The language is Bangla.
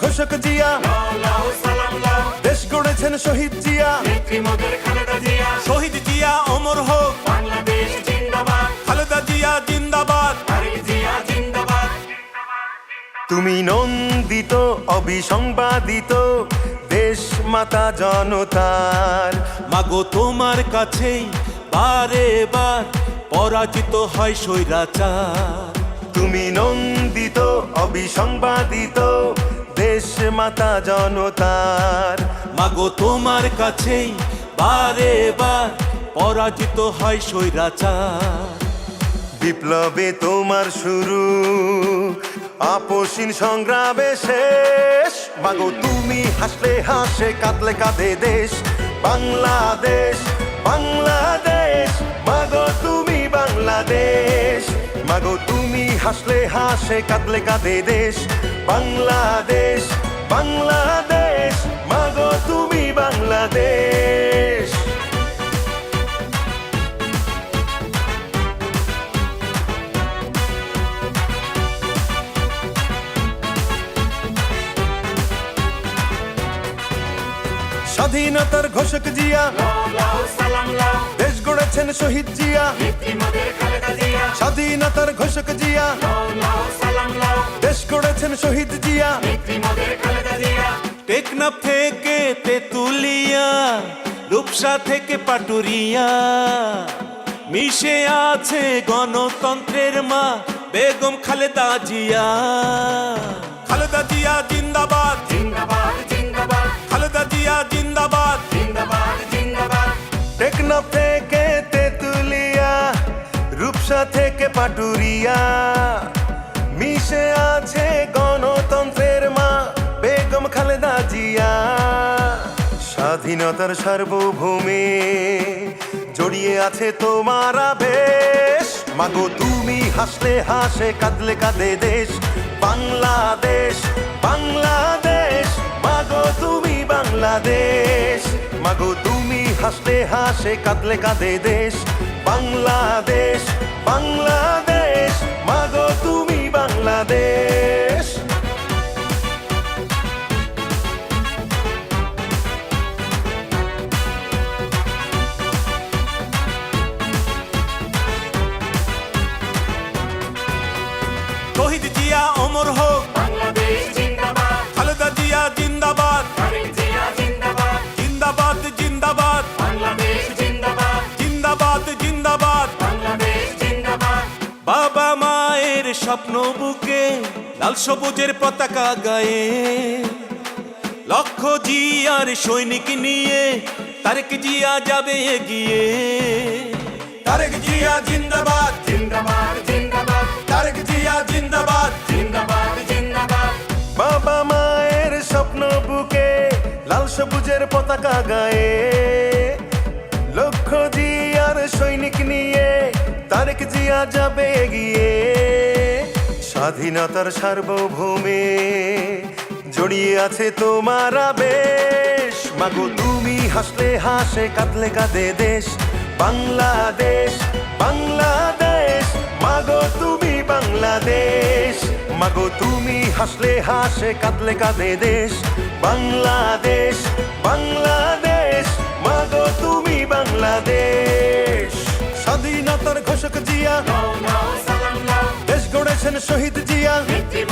ঘোষক জিয়া, দেশ গড়েছেন শহীদ জিয়া। শহীদ জিয়া অমর হোক, বাংলাদেশ জিন্দাবাদ, খালেদা জিয়া জিন্দাবাদ। তারেক জিয়া জিন্দাবাদ। তুমি নন্দিত অবিসংবাদিত দেশ মাতা জনতার। মাগো তোমার কাছেই বারে বার পরাজিত হয় স্বৈরাচার। তুমি নন্দিত অবিসংবাদিত দেশ মাতা জনতার। মাগো তোমার কাছেই বারে বার পরাজিত হয় স্বৈরাচার। বিপ্লবে তোমার শুরু, আপসীন সংগ্রামে শেষ। মাগো তুমি হাসলে হাসে, কাঁদলে কাঁদে দেশ বাংলাদেশ, বাংলাদেশ। মাগো তুমি বাংলাদেশ, মাগো তুমি হাসলে হাসে, কাঁদলে কাঁদে দেশ বাংলাদেশ, বাংলাদেশ। মাগো তুমি বাংলাদেশ। স্বাধীনতার ঘোষক জিয়া, লাও সালাম লাও, দেশ গড়েছেন শহীদ জিয়া। নেত্রী মোদের খালেদা জিয়া। স্বাধীনতার ঘোষক জিয়া, লাও সালাম লাও, দেশ গড়েছেন শহীদ জিয়া। নেত্রী মোদের খালেদা জিয়া। টেকনাফ থেকে তেতুলিয়া, রূপসা থেকে পাটুরিয়া, মিশে আছে গণতন্ত্রের মা বেগম খালেদা জিয়া। খালেদা জিয়া জিন্দাবাদ, জিন্দাবাদ জিন্দাবাদ, খালেদা জিয়া জিন্দাবাদ। জিন্দাবাদ জিন্দাবাদ। টেকনাফ থেকে তেতুলিয়া, রূপসা থেকে পাটুরিয়া, মিশে আছে গণতন্ত্রের মা বেগম খালেদা জিয়া। স্বাধীনতার সার্বভৌমে জড়িয়ে আছে তোমার আবেশ। মাগো তুমি হাসলে হাসে, কাঁদলে কাঁদে দেশ বাংলাদেশ, বাংলাদেশ। মাগো তুমি বাংলাদেশ, মাগো তুমি হাসলে হাসে, কাঁদলে কাঁদে দেশ বাংলাদেশ, বাংলাদেশ। মাগো তুমি বাংলাদেশ। শহীদ জিয়া অমর হোক, বাংলাদেশ জিন্দাবাদ, খালেদা জিয়া জিন্দাবাদ। তারেক জিয়া জিন্দাবাদ, জিন্দাবাদ জিন্দাবাদ, বাংলাদেশ জিন্দাবাদ, জিন্দাবাদ জিন্দাবাদ। বাংলাদেশ জিন্দাবাদ। বাবা মায়ের স্বপ্ন বুকে লাল সবুজের পতাকা গায়ে, লক্ষ জিয়ার সৈনিক নিয়ে তারেক জিয়া যাবে এগিয়ে। তারেক জিয়া জিন্দাবাদ, জিন্দাবাদ জিন্দাবাদ, তারেক জিয়া জিন্দাবাদ। জিন্দাবাদ জিন্দাবাদ। বাবা মায়ের স্বপ্ন বুকে লাল সবুজের পতাকা গায়ে, লক্ষ জিয়ার সৈনিক নিয়ে তারেক জিয়া যাবে এগিয়ে। স্বাধীনতার সার্বভৌমে জড়িয়ে আছে তোমার আবেশ। মাগো তুমি হাসলে হাসে, কাঁদলে কাঁদে দেশ বাংলাদেশ, বাংলাদেশ। মাগো তুমি বাংলাদেশ, মাগো তুমি হাসলে হাসে, কাঁদলে কাঁদে দেশ বাংলাদেশ, বাংলাদেশ। মাগো তুমি বাংলাদেশ। স্বাধীনতার ঘোষক জিয়া, লাও সালাম লাও, দেশ গড়েছেন শহীদ জিয়া। নেত্রী